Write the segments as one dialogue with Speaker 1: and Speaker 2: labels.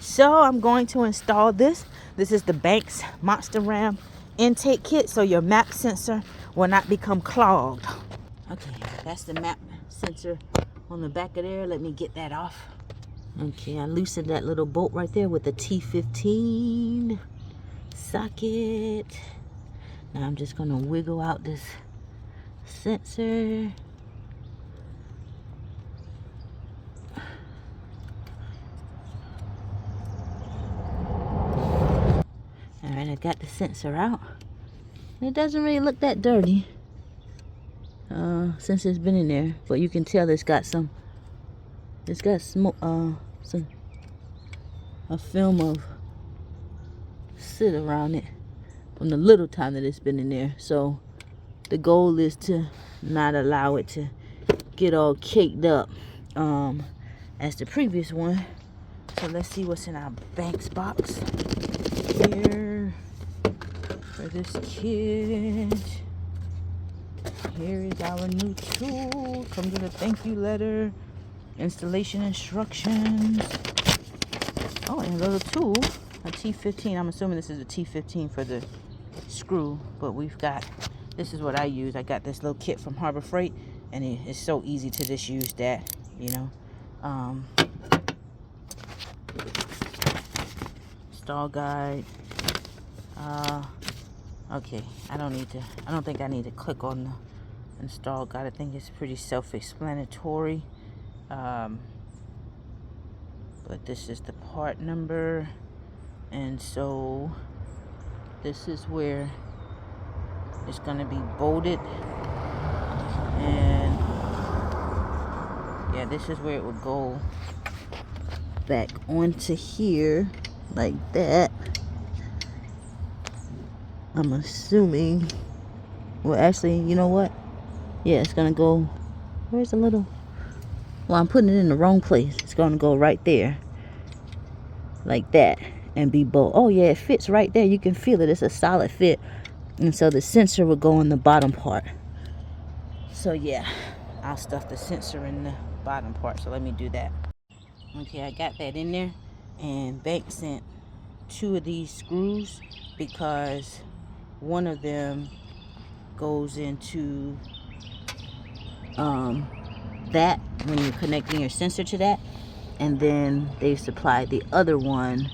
Speaker 1: So I'm going to install this. This is the Banks Monster Ram intake kit, so your map sensor will not become clogged. Okay, that's the map sensor on the back of there. Let me get that off. Okay, I loosened that little bolt right there with the T15 socket. Now I'm just gonna wiggle out this sensor. Alright, I got the sensor out. It doesn't really look that dirty since it's been in there, but you can tell it's got smoke, a film of soot around it from the little time that it's been in there. So the goal is to not allow it to get all caked up as the previous one. So let's see what's in our Banks box here for this kit. Here is our new tool. Comes with a thank you letter, installation instructions. Oh, and a little tool, a T15. I'm assuming this is a T15 for the screw, but we've got, this is what I use. I got this little kit from Harbor Freight, and it's so easy to just use that, you know. Install guide. Okay, I don't think I need to click on the install guide. I think it's pretty self-explanatory. But this is the part number, and so this is where it's going to be bolted, and yeah, this is where it would go back onto here like that. I'm assuming, well, actually, you know what, yeah, it's gonna go, where's the little, well, I'm putting it in the wrong place. It's gonna go right there like that and be bolt. Oh yeah, it fits right there. You can feel it. It's a solid fit. And so the sensor will go in the bottom part. So yeah, I'll stuff the sensor in the bottom part. So let me do that. Okay, I got that in there, and Banks sent 2 of these screws because one of them goes into that when you're connecting your sensor to that, and then they supplied the other one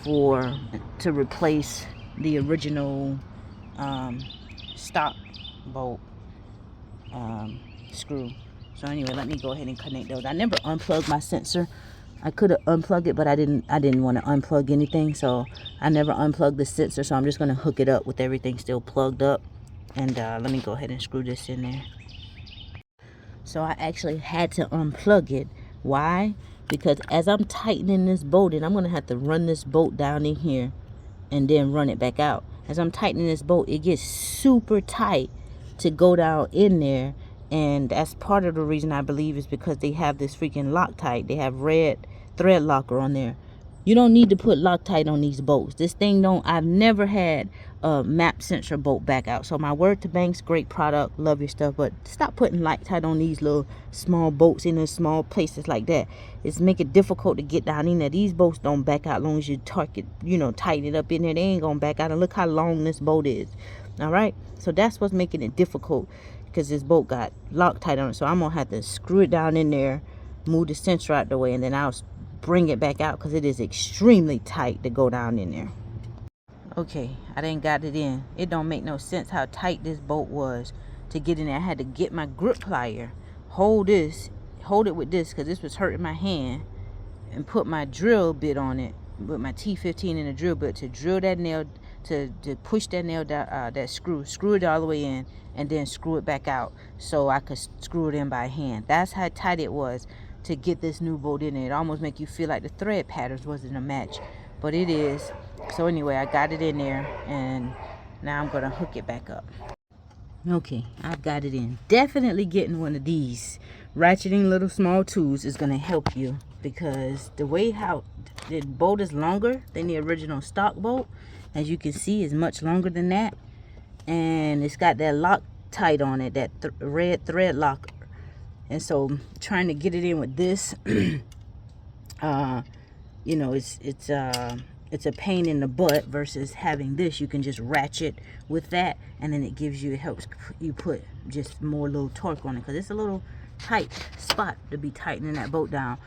Speaker 1: to replace the original stock bolt screw. So anyway, let me go ahead and connect those. I never unplugged my sensor. I could have unplugged it, but I didn't want to unplug anything, so I never unplugged the sensor. So I'm just going to hook it up with everything still plugged up, and let me go ahead and screw this in there. So I actually had to unplug it. Why? Because as I'm tightening this bolt, and I'm going to have to run this bolt down in here and then run it back out. As I'm tightening this bolt, it gets super tight to go down in there. And that's part of the reason, I believe, is because they have this freaking Loctite. They have red thread locker on there. You don't need to put Loctite on these bolts. This thing I've never had a map sensor bolt back out. So my word to Banks, great product, love your stuff, but stop putting Loctite on these little small bolts in those small places like that. It's make it difficult to get down in there. These bolts don't back out as long as you tighten it up in there. They ain't gonna back out. And look how long this bolt is. All right, so that's what's making it difficult, because this bolt got Loctite on it. So I'm gonna have to screw it down in there, move the sensor out the way, and then I'll bring it back out, because it is extremely tight to go down in there. Okay, I didn't got it in. It don't make no sense how tight this bolt was to get in there. I had to get my grip plier, hold it with this, because this was hurting my hand, and put my drill bit on it with my T15 and the drill bit to drill that nail, to push that nail down, that screw it all the way in, and then screw it back out so I could screw it in by hand. That's how tight it was to get this new bolt in there. It almost make you feel like the thread patterns wasn't a match, but it is. So anyway, I got it in there, and now I'm gonna hook it back up. Okay, I've got it in. Definitely getting one of these ratcheting little small tools is gonna help you, because the way how the bolt is longer than the original stock bolt, as you can see, is much longer than that, and it's got that Loctite on it, that red thread locker. And so trying to get it in with this you know, it's a pain in the butt versus having this. You can just ratchet with that, and then it gives you, it helps you put just more little torque on it, because it's a little tight spot to be tightening that bolt down,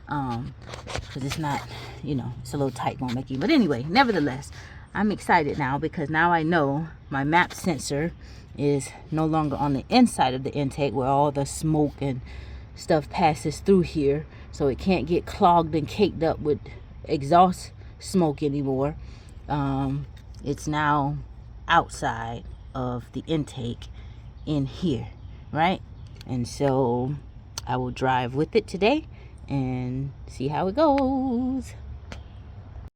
Speaker 1: because it's not, you know, it's a little tight going make you. But anyway, nevertheless, I'm excited now, because now I know my map sensor is no longer on the inside of the intake where all the smoke and stuff passes through here, so it can't get clogged and caked up with exhaust smoke anymore. It's now outside of the intake in here, right? And so I will drive with it today and see how it goes.